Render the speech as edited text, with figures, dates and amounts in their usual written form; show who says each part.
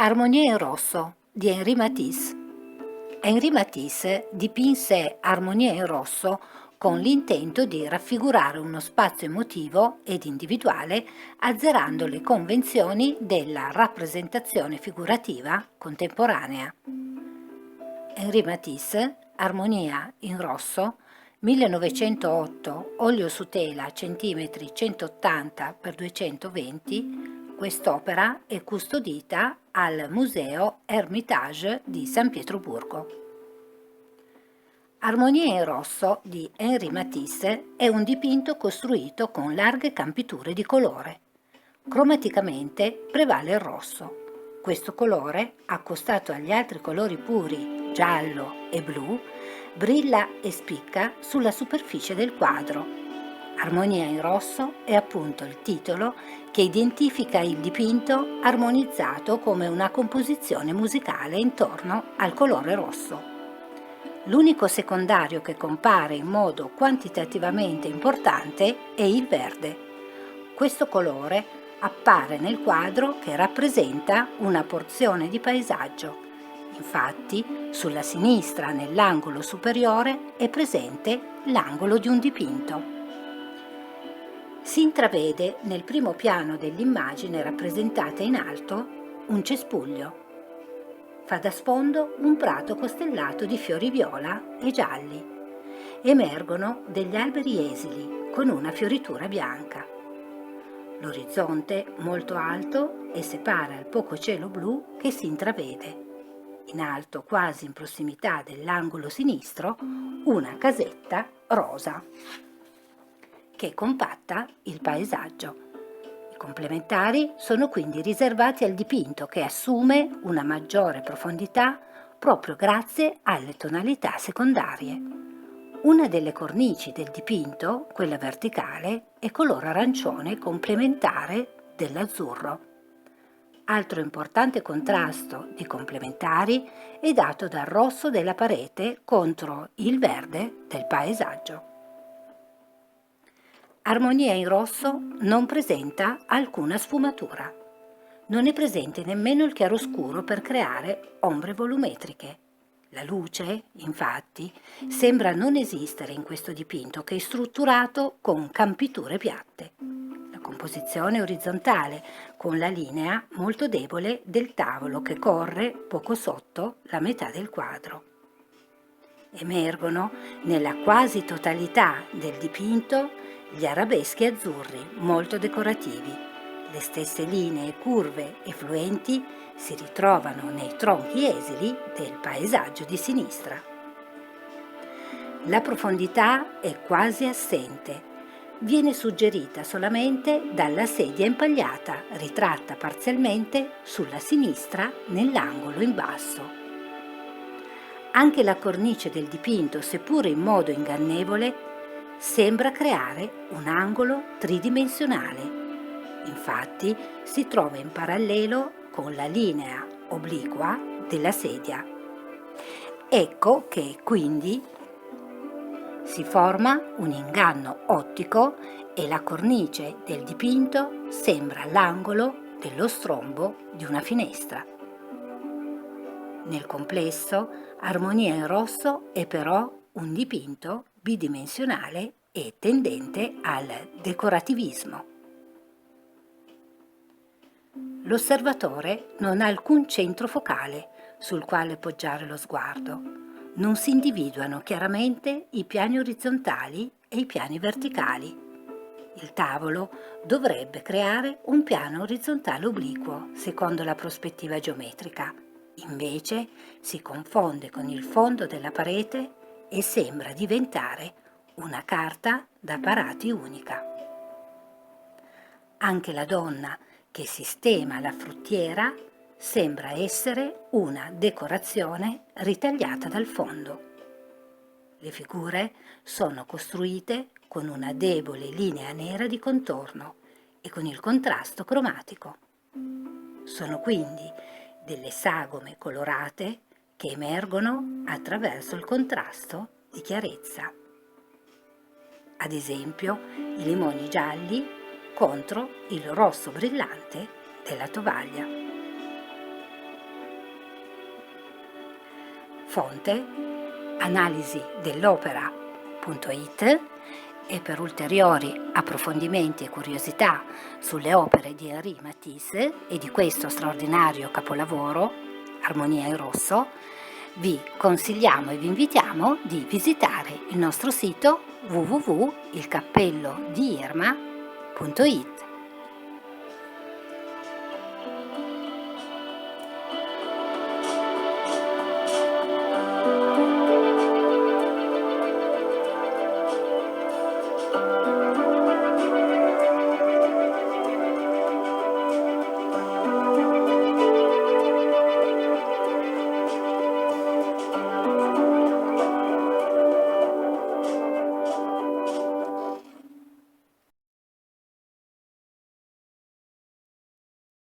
Speaker 1: Armonia in rosso di Henri Matisse. Henri Matisse dipinse Armonia in rosso con l'intento di raffigurare uno spazio emotivo ed individuale, azzerando le convenzioni della rappresentazione figurativa contemporanea. Henri Matisse, Armonia in rosso, 1908, olio su tela centimetri 180 x 220. Quest'opera è custodita al Museo Hermitage di San Pietroburgo. Armonia in rosso di Henri Matisse è un dipinto costruito con larghe campiture di colore. Cromaticamente prevale il rosso. Questo colore, accostato agli altri colori puri, giallo e blu, brilla e spicca sulla superficie del quadro. Armonia in rosso è appunto il titolo che identifica il dipinto armonizzato come una composizione musicale intorno al colore rosso. L'unico secondario che compare in modo quantitativamente importante è il verde. Questo colore appare nel quadro che rappresenta una porzione di paesaggio. Infatti, sulla sinistra, nell'angolo superiore, è presente l'angolo di un dipinto. Si intravede nel primo piano dell'immagine rappresentata in alto un cespuglio. Fa da sfondo un prato costellato di fiori viola e gialli. Emergono degli alberi esili con una fioritura bianca. L'orizzonte molto alto e separa il poco cielo blu che si intravede. In alto, quasi in prossimità dell'angolo sinistro, una casetta rosa che compatta il paesaggio. I complementari sono quindi riservati al dipinto che assume una maggiore profondità proprio grazie alle tonalità secondarie. Una delle cornici del dipinto, quella verticale, è color arancione complementare dell'azzurro. Altro importante contrasto di complementari è dato dal rosso della parete contro il verde del paesaggio. Armonia in rosso non presenta alcuna sfumatura. Non è presente nemmeno il chiaroscuro per creare ombre volumetriche. La luce, infatti, sembra non esistere in questo dipinto che è strutturato con campiture piatte. La composizione è orizzontale, con la linea molto debole del tavolo che corre poco sotto la metà del quadro. Emergono nella quasi totalità del dipinto gli arabeschi azzurri, molto decorativi. Le stesse linee curve e fluenti si ritrovano nei tronchi esili del paesaggio di sinistra. La profondità è quasi assente. Viene suggerita solamente dalla sedia impagliata, ritratta parzialmente sulla sinistra nell'angolo in basso. Anche la cornice del dipinto, seppure in modo ingannevole, sembra creare un angolo tridimensionale. Infatti si trova in parallelo con la linea obliqua della sedia. Ecco che quindi si forma un inganno ottico e la cornice del dipinto sembra l'angolo dello strombo di una finestra. Nel complesso, Armonia in rosso è però un dipinto bidimensionale e tendente al decorativismo. L'osservatore non ha alcun centro focale sul quale poggiare lo sguardo. Non si individuano chiaramente i piani orizzontali e i piani verticali. Il tavolo dovrebbe creare un piano orizzontale obliquo, secondo la prospettiva geometrica. Invece si confonde con il fondo della parete e sembra diventare una carta da parati unica. Anche la donna che sistema la fruttiera sembra essere una decorazione ritagliata dal fondo. Le figure sono costruite con una debole linea nera di contorno e con il contrasto cromatico. Sono quindi delle sagome colorate che emergono attraverso il contrasto di chiarezza. Ad esempio, i limoni gialli contro il rosso brillante della tovaglia. Fonte analisi dell'opera.it, e per ulteriori approfondimenti e curiosità sulle opere di Henri Matisse e di questo straordinario capolavoro, Armonia in rosso, vi consigliamo e vi invitiamo di visitare il nostro sito www.ilcappellodiirma.it.